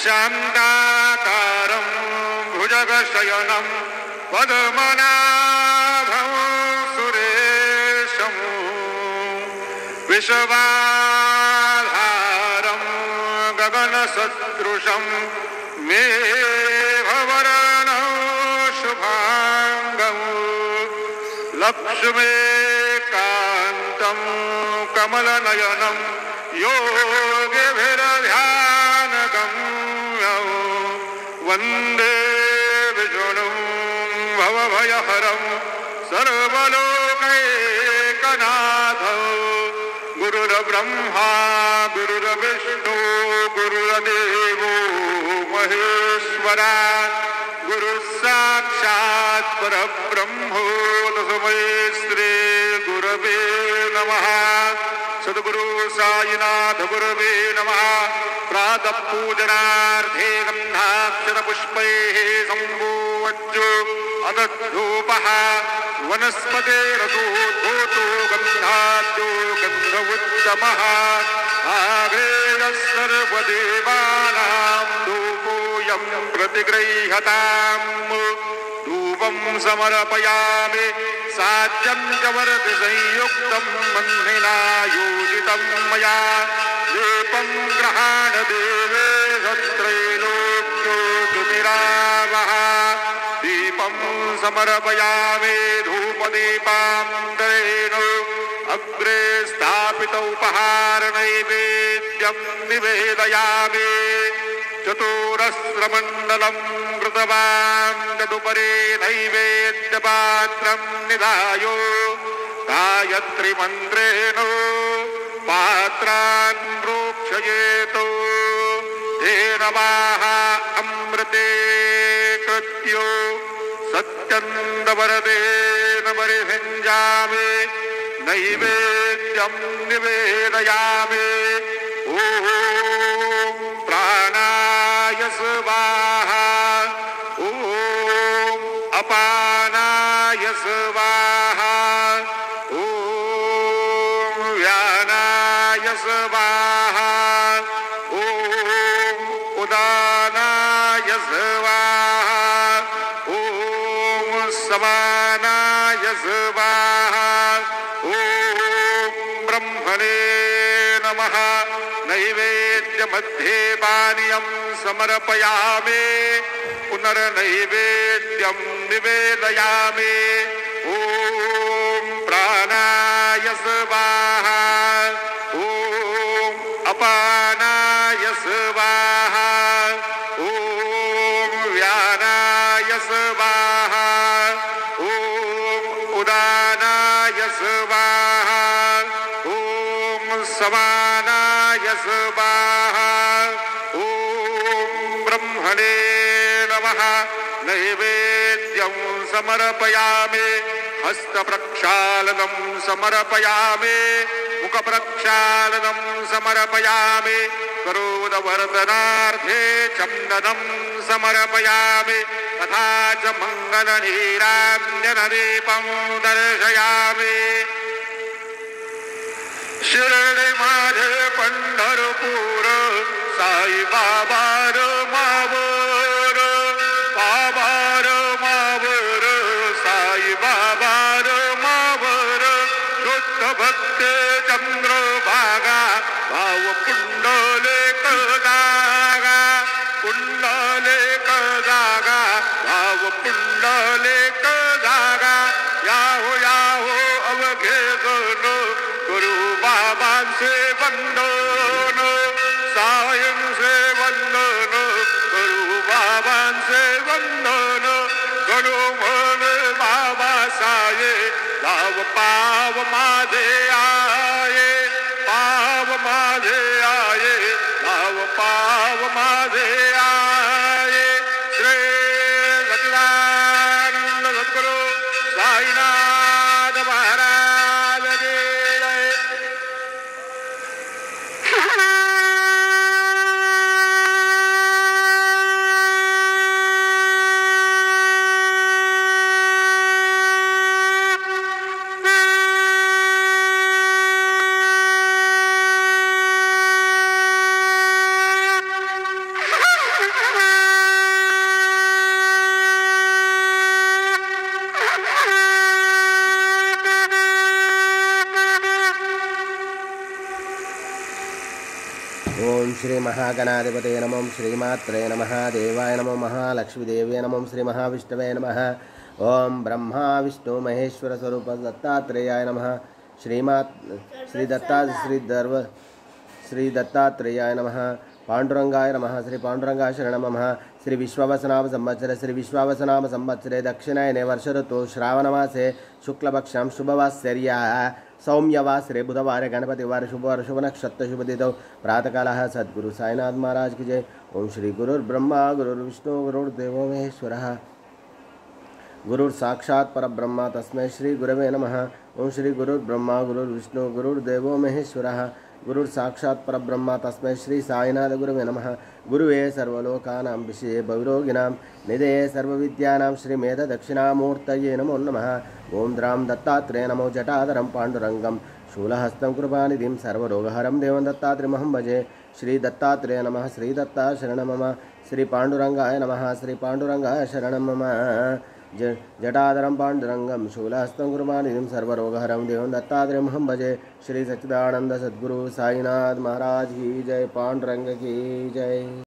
शान्ताकारं भुजगशयनं पद्मनाभं सुरेशं विश्वाधारं गगनसदृशं मेघवर्णं शुभाङ्गं लक्ष्मीकान्तं कमलनयनं योगिभिर्ध्यानगम्यं वन्दे विष्णुं भवभयहरं सर्वलोकैकनाथं गुरुर्ब्रह्मा गुरुर्विष्णु गुरुर्देवो महेश्वरा गुरुसाक्षात् परब्रह्मो तस्मै श्री गुरवे नमः। सद्गुरु साईनाथ गुरवे नमः। प्रातः पूजनार्थे गन्धाक्षरपुष्पैः सम्भूवज्जो अदधूपः वनस्पतेरतोद्धूतो गन्धाद्यो गन्ध उत्तमः आग्रेयः सर्वदेवानां धूपोऽयं प्रतिगृह्यताम् धूपं समर्पयामि साज्यं च वर्ति संयुक्तं मन्निना योजितं मया दीपं ग्रहाण देवे त्रैलोक्यो सुमिरावः दीपं समर्पयामि धूपदीपान्तरेण अग्रे स्थापितौ उपहारनैवेद्यं निवेदयामि चतुरस्रमण्डलं कृतवान् तदुपरि नैवेद्यपात्रं निधाय गायत्रीमन्त्रेण पात्रान् प्रोक्षयेत् धेनवाः अमृते कृत्यो सत्यन्दवरदेन परिभिञ्जामि नैवेद्यं निवेदयामि ॐ प्राणाय स्वाहा ॐ अपानाय स्वाहा ॐ व्यानाय स्वाहा ॐ उदानाय स्वाहा ॐ समानाय स्वाहा ॐ ब्रह्मणे नमः। नैवेद्यमध्ये पानीयं समर्पयामि पुनर्नैवेद्यं निवेदयामि ॐ प्राणाय स्वाहा ॐ अपानाय स्वाहा ॐ व्यानाय स्वाहा ॐ उदानाय स्वाहा ॐ समानाय स्वाहा ॐ ब्रह्मणे नमः। नैवेद्यं समर्पयामि हस्तप्रक्षालनं समर्पयामि मुखप्रक्षालनं समर्पयामि करोदवर्धनार्थे चन्दनं समर्पयामि तथा च मङ्गलनीराञ्जनदीपं दर्शयामि। शिर्डी माझे पंढरपूर साई बाबार मावर बाबार मावर साई बाबार मावर शुद्ध भक्ते चंद्रभागा भाव पुंडलेक जागा पुंडलेक जागा भाव पुंडलेक जागा याहो याहो अवघे गण गुरु बाबांचे वंदन सायंचे वंदन गुरु बाबांचे वंदन गणू म्हण बाबा साये लाव पाव माझे आये पाव माझे आये लाव पाव माझे आये। श्री सच्चिदानंद सद्गुरु साईनाथ महाराज की जय। श्री महागणाधिपतये नमः। ओं श्रीमात्रे नमः। देवाय नमो महालक्ष्मीदेव्यै नमः। ओं श्री महाविष्णवे नमः। ओं ब्रह्मा विष्णु महेश्वर स्वरूप दत्तात्रेयाय नमः। श्री दत्तात्रेयाय नमः। पांडुरंगाय नमः। श्री पांडुरंगाय शरणं नमः। श्री विश्वावसनाम संवत्सरे दक्षिणायने वर्ष ऋतु श्रावणमासे शुक्लपक्षां शुभवासर्या सौम्यवासरे बुधवारे गणपतिवार शुभवार शुभ नक्षत्र शुभ तिथौ प्रातःकालः। सद्गुरु साईनाथ महाराज की जय। ओम श्री गुरुर्ब्रह्मा गुरुर्विष्णु गुरुर्देवो महेश्वरः गुरुर्साक्षात् परब्रह्म तस्मै श्री गुरवे नमः। ओम श्री गुरुर्ब्रह्मा गुरुर्विष्णु गुरुर्देवो महेश्वरः गुरुर्साक्षात् परब्रह्म तस्मै श्री साईनाथ गुरवे नमः। गुरुवे सर्वलोकानां विषये भवरोगिणां निधये सर्वविद्यानां श्रीमेध दक्षिणामूर्तये नमो नमः। ओं द्रां दत्तात्रेय नमो जटाधरं पाण्डुरङ्गं शूलहस्तं कृपानिधिं सर्वरोगहरं देवं दत्तात्रेयमहं भजे। श्री दत्तात्रेय नमः। श्री दत्ता शरणं मम। श्री पाण्डुरङ्गाय नमः। श्री पाण्डुरङ्गाय शरणं मम। जटाधरं पाण्डुरङ्गं शूलहस्तं कृपानिधिं सर्वरोगहरं देवं दत्तात्रेयमहं भजे। श्री सच्चिदानंद सद्गुरु साईनाथ महाराज की जय। पांडुरंग की जय।